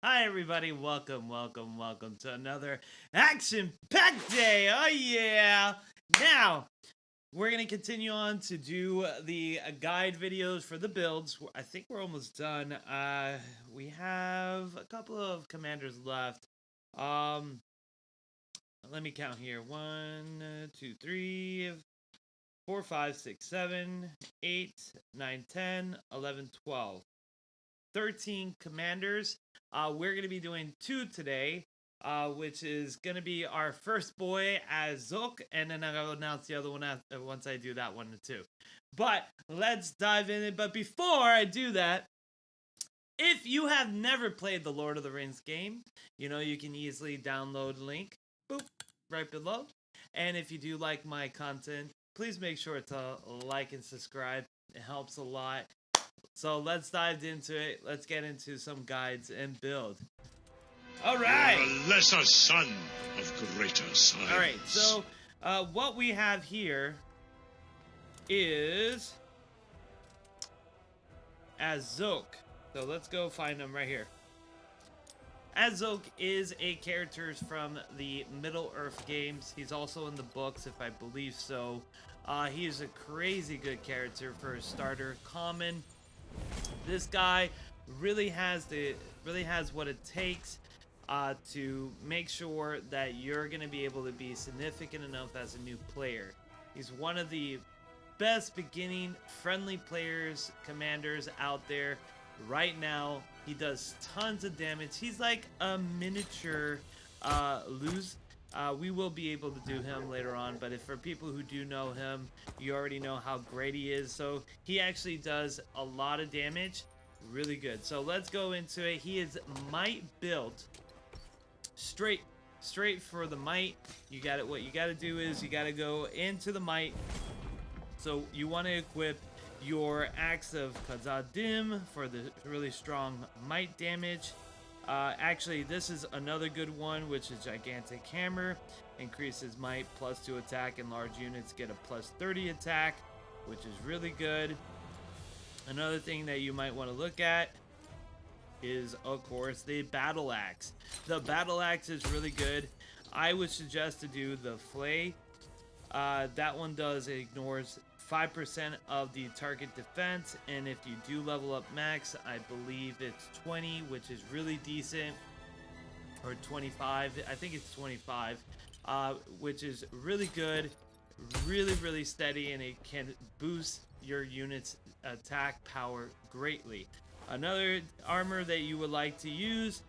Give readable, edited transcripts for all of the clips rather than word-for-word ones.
Hi everybody, welcome to another action-packed day. Oh yeah! Now, we're gonna continue on to do the guide videos for the builds. I think we're almost done. We have a couple of commanders left. Let me count here. 1, 2, 3, 4, 5, 6, 7, 8, 9, 10, 11, 12. 13 commanders. We're going to be doing 2 today, which is going to be our first boy, Agzok, and then I'll announce the other one once I do that one too. But let's dive in. But before I do that, if you have never played the Lord of the Rings game, you can easily download the link, boop, right below. And if you do like my content, please make sure to like and subscribe. It helps a lot. So let's dive into it. Let's get into some guides and build. All right. You're a lesser son of greater science. All right. So what we have here is Agzok. So let's go find him right here. Agzok is a character from the Middle Earth games. He's also in the books, if I believe so. He is a crazy good character for a starter. Common. This guy really has what it takes to make sure that you're going to be able to be significant enough as a new player. He's one of the best beginning friendly commanders out there right now. He does tons of damage. He's like a miniature Luz. We will be able to do him later on, but for people who do know him, you already know how great he is. So he actually does a lot of damage. Really good. So let's go into it. He is might built. Straight for the might. What you got to do is you got to go into the might. So you want to equip your Axe of Kazadim for the really strong might damage. Actually, this is another good one, which is Gigantic Hammer. Increases might, +2 attack, and large units get a +30 attack, which is really good. Another thing that you might want to look at is, of course, the Battle Axe. The Battle Axe is really good. I would suggest to do the Flay. That one ignores 5% of the target defense, and if you do level up max, I believe it's 20, which is really decent, or 25. I think it's 25, which is really good, really steady, and it can boost your unit's attack power greatly. Another armor that you would like to use,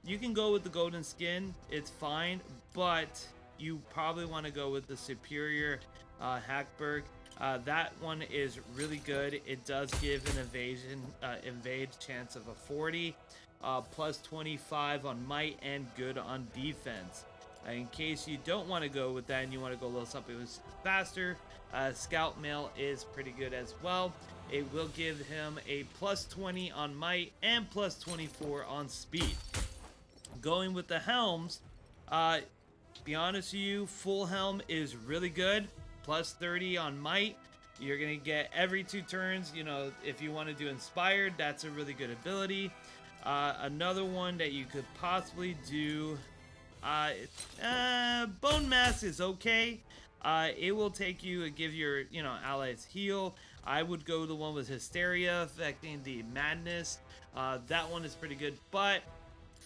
you can go with the golden skin. It's fine, but you probably want to go with the superior Hackberg. That one is really good. It does give an invade chance of a 40, +25 on might, and good on defense. In case you don't want to go with that and you want to go a little something faster, Scout Mail is pretty good as well. It will give him a +20 on might and +24 on speed. Going with the helms, be honest with you, full helm is really good. +30 on might. You're gonna get every 2 turns. If you want to do inspired, that's a really good ability. Another one that you could possibly do, Bone Mass is okay. It will give your allies heal. I would go the one with Hysteria affecting the madness. That one is pretty good, but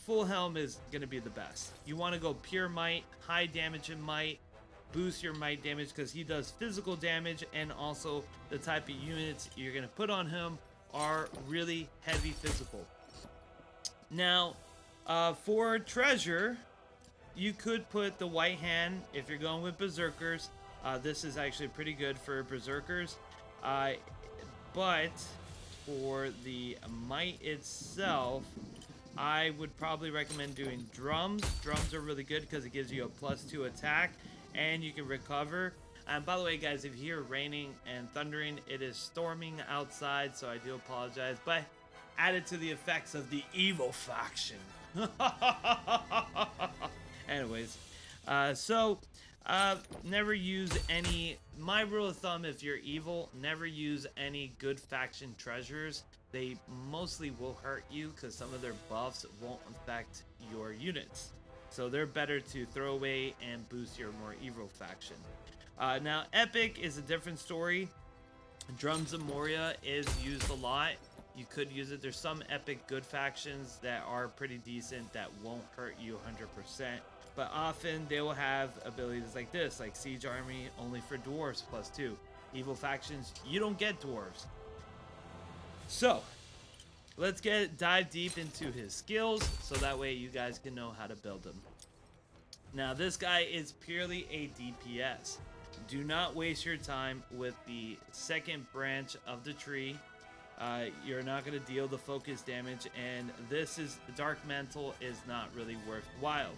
full helm is gonna be the best. You want to go pure might, high damage in might. Boost your might damage because he does physical damage, and also the type of units you're going to put on him are really heavy physical. Now, for treasure, you could put the White Hand if you're going with Berserkers. This is actually pretty good for Berserkers. But for the might itself, I would probably recommend doing drums. Drums are really good because it gives you a +2 attack. And you can recover. And by the way, guys, if you hear raining and thundering, it is storming outside, so I do apologize. But added to the effects of the evil faction. Anyways, never use any. My rule of thumb, if you're evil, never use any good faction treasures. they mostly will hurt you because some of their buffs won't affect your units. So they're better to throw away and boost your more evil faction. Now, Epic is a different story. Drums of Moria is used a lot. You could use it. There's some epic good factions that are pretty decent that won't hurt you 100%. But often they will have abilities like this, like Siege Army only for dwarves +2. Evil factions, you don't get dwarves. So, let's dive deep into his skills so that way you guys can know how to build them. Now, this guy is purely a DPS. Do not waste your time with the second branch of the tree. You're not going to deal the focus damage, and Dark Mantle is not really worthwhile.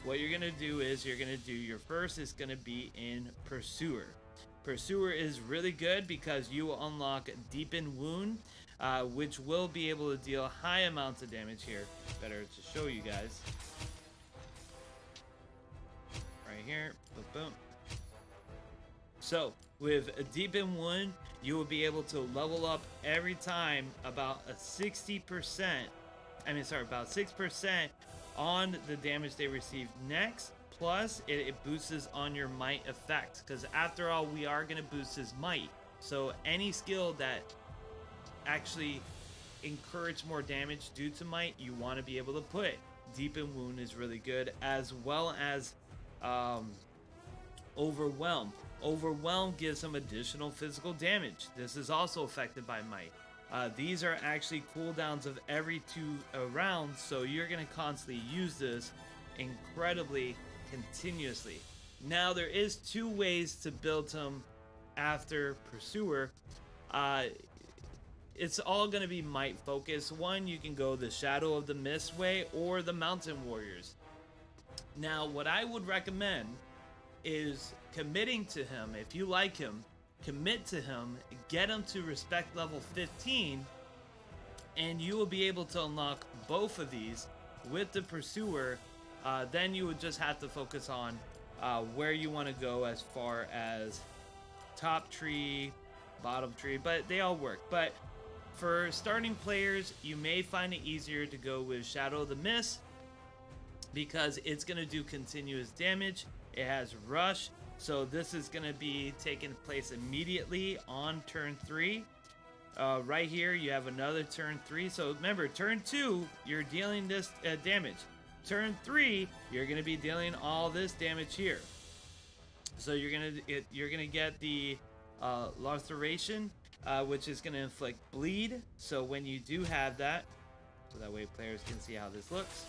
What you're going to do is your first is going to be in Pursuer. Pursuer is really good because you will unlock Deepen Wound, which will be able to deal high amounts of damage here. Better to show you guys. Right here. Boom, boom. So, with a Deepen Wound, you will be able to level up every time about 60%. About 6% on the damage they receive next. Plus, it boosts on your might effect. Because after all, we are going to boost his might. So, any skill that actually encourage more damage due to might, you want to be able to put. Deepen Wound is really good, as well as Overwhelm. Overwhelm gives some additional physical damage. This is also affected by might. These are actually cooldowns of every 2 rounds, so you're going to constantly use this incredibly continuously. Now, there is 2 ways to build him after Pursuer. It's all going to be might focus. One, you can go the Shadow of the Mist way or the Mountain Warriors. Now, what I would recommend is committing to him. If you like him, commit to him, get him to respect level 15, and you will be able to unlock both of these with the Pursuer. Then you would just have to focus on where you want to go as far as top tree, bottom tree, but they all work. But for starting players, you may find it easier to go with Shadow of the Mist because it's going to do continuous damage. It has Rush, so this is going to be taking place immediately on turn 3. Right here, you have another turn 3. So remember, turn 2, you're dealing this damage. Turn 3, you're going to be dealing all this damage here. So you're gonna get the Laceration, which is going to inflict bleed. So when you do have that, so that way players can see how this looks.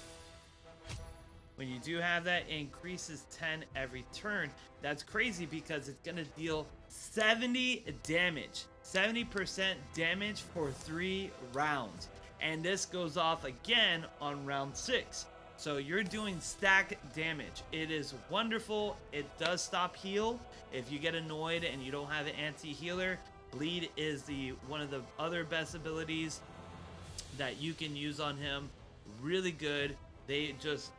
When you do have that, it increases 10 every turn. That's crazy because it's going to deal 70 damage. 70% damage for 3 rounds. And this goes off again on round 6. So you're doing stack damage. It is wonderful. It does stop heal. If you get annoyed and you don't have an anti-healer, bleed is one of the other best abilities that you can use on him. Really good. They just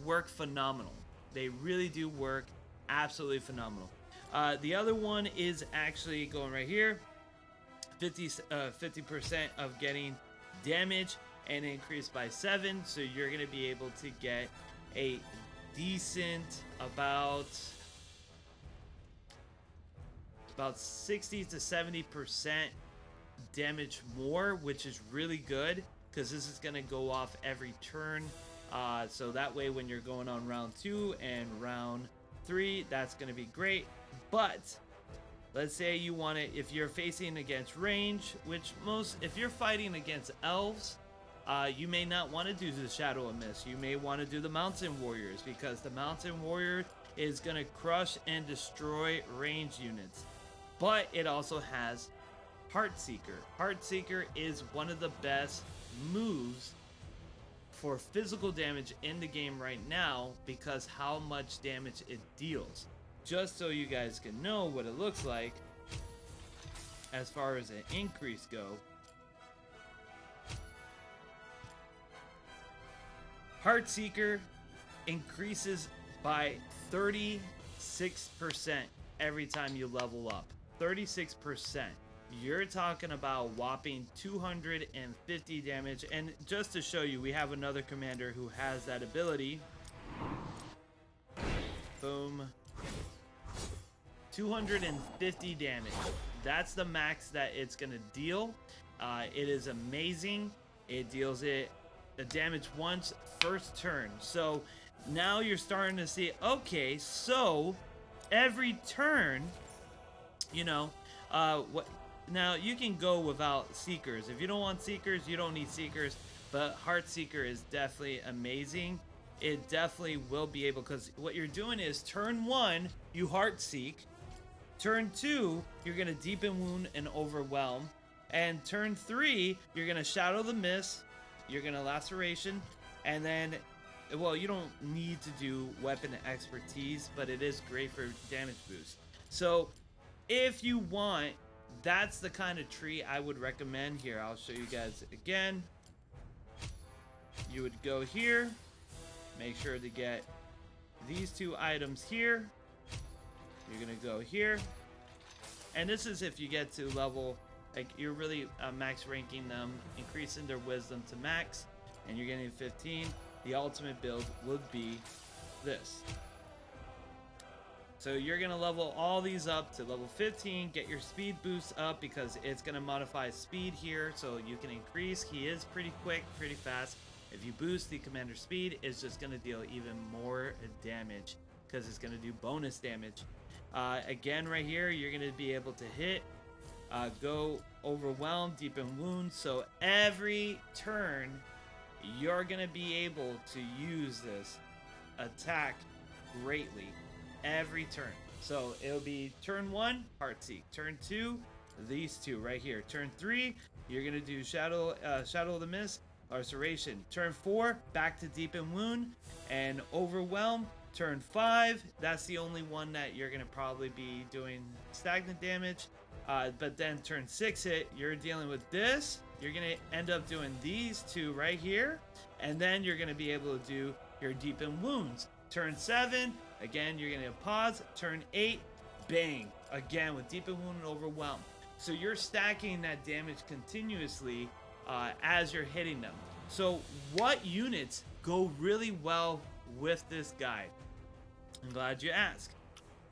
work phenomenal. They really do work absolutely phenomenal. The other one is actually going right here. 50% of getting damage and increased by 7, so you're going to be able to get a decent about 60 to 70% damage more, which is really good because this is going to go off every turn. So that way when you're going on round 2 and round 3, that's going to be great. But let's say you want it, if you're facing against range, if you're fighting against elves, you may not want to do the Shadow of Mist. You may want to do the Mountain Warriors because the Mountain Warrior is going to crush and destroy range units. But it also has Heartseeker. Heartseeker is one of the best moves for physical damage in the game right now because how much damage it deals. Just so you guys can know what it looks like as far as an increase go. Heartseeker increases by 36% every time you level up. 36%. you're talking about whopping 250 damage. And just to show you, we have another commander who has that ability. Boom. 250 damage. That's the max that it's gonna deal. It is amazing. It deals the damage once first turn. So now you're starting to see, okay, so every turn, you know, what now you can go without Seekers. If you don't want Seekers, you don't need Seekers, but Heartseeker is definitely amazing. It definitely will be able, because what you're doing is turn 1 you Heartseek, turn 2 you're gonna Deepen Wound and Overwhelm, and turn 3 you're gonna Shadow the Mist, you're gonna Laceration, and then, well, you don't need to do Weapon Expertise, but it is great for damage boost. So if you want, that's the kind of tree I would recommend. Here, I'll show you guys again. You would go here, make sure to get these 2 items here. You're gonna go here, and this is if you get to level, like, you're really max ranking them, increasing their wisdom to max, and you're getting 15. The ultimate build would be this. So you're gonna level all these up to level 15, get your speed boost up, because it's gonna modify speed here, so you can increase. He is pretty quick, pretty fast. If you boost the commander's speed, it's just gonna deal even more damage, because it's gonna do bonus damage. Again, right here, you're gonna be able to hit, go Overwhelm, Deepen Wound. So every turn, you're gonna be able to use this attack greatly. Every turn. So it'll be turn 1, Heartseek. Turn 2, these 2 right here. Turn 3, you're gonna do Shadow of the Mist, Laceration. Turn 4, back to Deepen Wound and Overwhelm. Turn 5, that's the only one that you're gonna probably be doing stagnant damage. But then turn 6 hit, you're dealing with this. You're gonna end up doing these 2 right here, and then you're gonna be able to do your Deepen Wounds. Turn 7, again, you're gonna pause. Turn 8, bang, again with Deepen Wound and Overwhelm. So you're stacking that damage continuously as you're hitting them. So what units go really well with this guy? I'm glad you asked.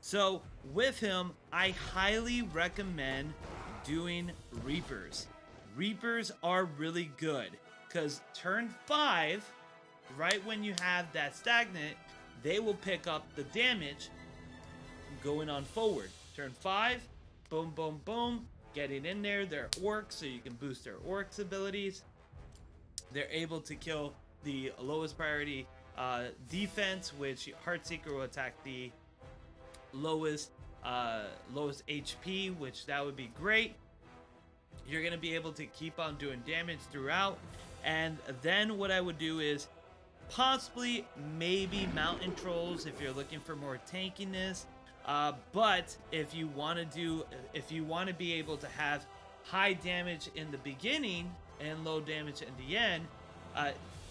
So with him, I highly recommend doing Reapers. Reapers are really good, because turn 5, right when you have that stagnant, they will pick up the damage going on forward. Turn 5, boom, boom, boom, getting in there. They're orcs, so you can boost their orcs abilities. They're able to kill the lowest priority defense, which Heartseeker will attack the lowest HP, which that would be great. You're going to be able to keep on doing damage throughout. And then what I would do is possibly maybe Mountain Trolls if you're looking for more tankiness. But if you want to be able to have high damage in the beginning and low damage in the end,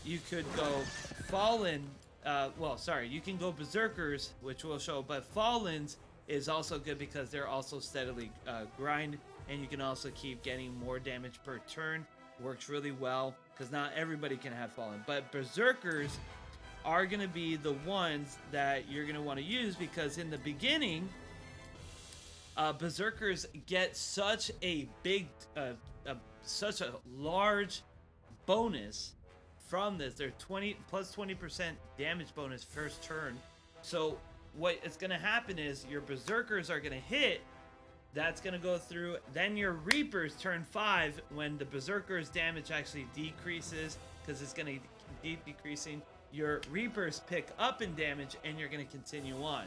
you could go Fallen. You can go Berserkers, which we'll show, but Fallens is also good because they're also steadily grind, and you can also keep getting more damage per turn. Works really well because not everybody can have Fallen, but Berserkers are going to be the ones that you're going to want to use, because in the beginning, Berserkers get such a big, such a large bonus from this. They're 20% damage bonus first turn. So what is going to happen is your Berserkers are going to hit. That's going to go through. Then your Reapers turn 5, when the Berserkers damage actually decreases, because it's going to keep decreasing. Your Reapers pick up in damage, and you're going to continue on.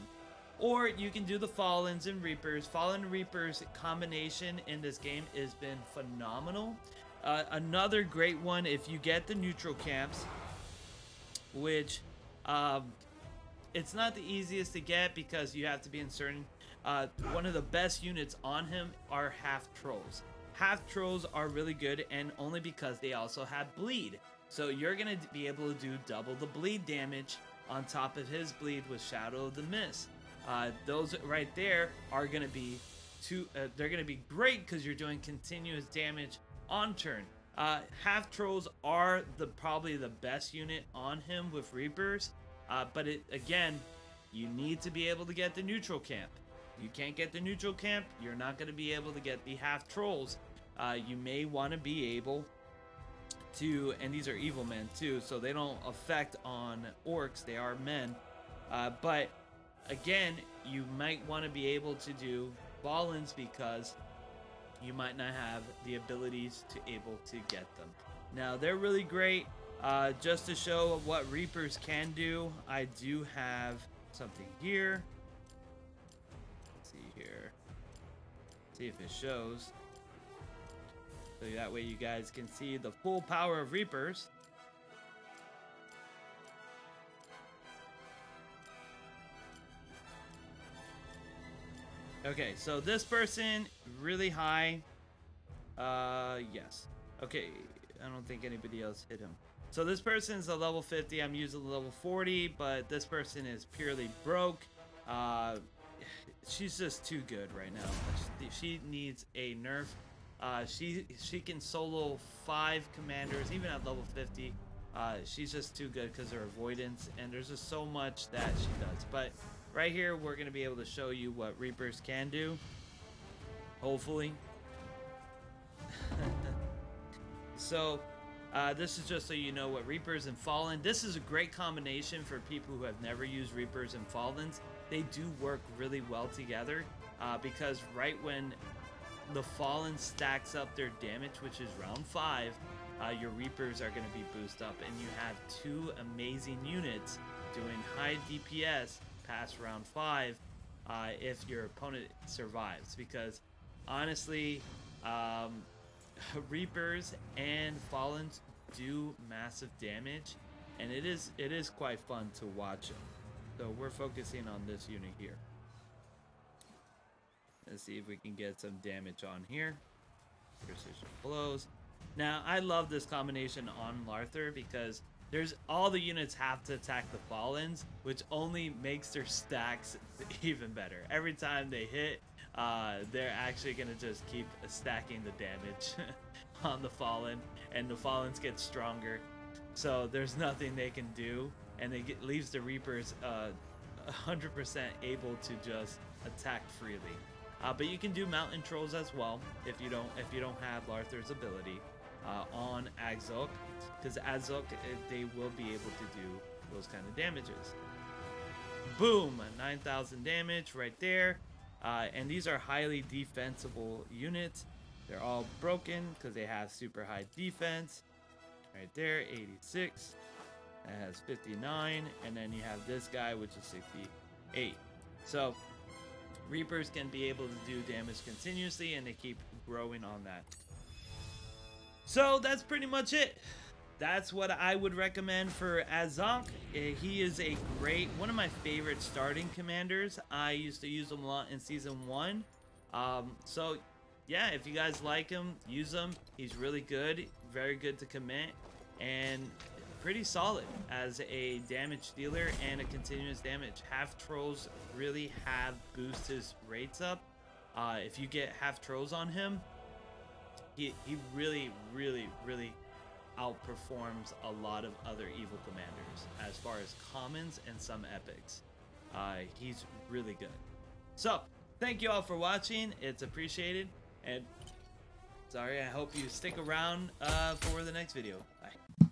Or you can do the Fallens and Reapers. Fallen and Reapers combination in this game has been phenomenal. Another great one, if you get the neutral camps, which it's not the easiest to get because you have to be in certain. One of the best units on him are Half Trolls. Half Trolls are really good, and only because they also have bleed. So you're going to be able to do double the bleed damage on top of his bleed with Shadow of the Mist. Those right there are going to be they're gonna be great because you're doing continuous damage on turn. Half trolls are probably the best unit on him with Reapers, but again, you need to be able to get the neutral camp. You can't get the neutral camp, you're not going to be able to get the half trolls. You may want to be able to, and these are evil men too, so they don't affect on orcs, they are men. But again, you might want to be able to do Fallens because you might not have the abilities to able to get them. Now they're really great. Just to show what Reapers can do, I do have something here. Let's see here. See if it shows. So that way you guys can see the full power of Reapers. Okay, so this person, really high. Yes. Okay, I don't think anybody else hit him. So this person's a level 50. I'm using level 40, but this person is purely broke. She's just too good right now. She needs a nerf. She can solo 5 commanders, even at level 50. She's just too good because of her avoidance, and there's just so much that she does. But right here, we're going to be able to show you what Reapers can do. Hopefully. So, this is just so you know what Reapers and Fallen. This is a great combination for people who have never used Reapers and Fallens. They do work really well together because right when the Fallen stacks up their damage, which is round 5, your Reapers are going to be boosted up, and you have 2 amazing units doing high DPS past round 5 if your opponent survives, because honestly Reapers and Fallens do massive damage, and it is quite fun to watch them. So we're focusing on this unit here. Let's see if we can get some damage on here. Precision blows. Now I love this combination on Larthur because there's all the units have to attack the Fallens, which only makes their stacks even better. Every time they hit, they're actually gonna just keep stacking the damage on the Fallen, and the Fallens get stronger. So there's nothing they can do, and leaves the Reapers 100% able to just attack freely. But you can do mountain trolls as well if you don't have Larthur's ability on Agzok, because Agzok, they will be able to do those kind of damages. Boom, 9,000 damage right there. And these are highly defensible units. They're all broken because they have super high defense. Right there, 86. That has 59, and then you have this guy, which is 68. So Reapers can be able to do damage continuously, and they keep growing on that. So that's pretty much it. That's what I would recommend for Agzok. He is a great, one of my favorite starting commanders. I used to use him a lot in season 1. So yeah, if you guys like him, use him. He's really good, very good to commit, and pretty solid as a damage dealer and a continuous damage. Half trolls really have boosted his rates up. If you get half trolls on him, he really outperforms a lot of other evil commanders as far as commons and some epics. He's really good. So thank you all for watching. It's appreciated, and sorry, I hope you stick around for the next video. Bye.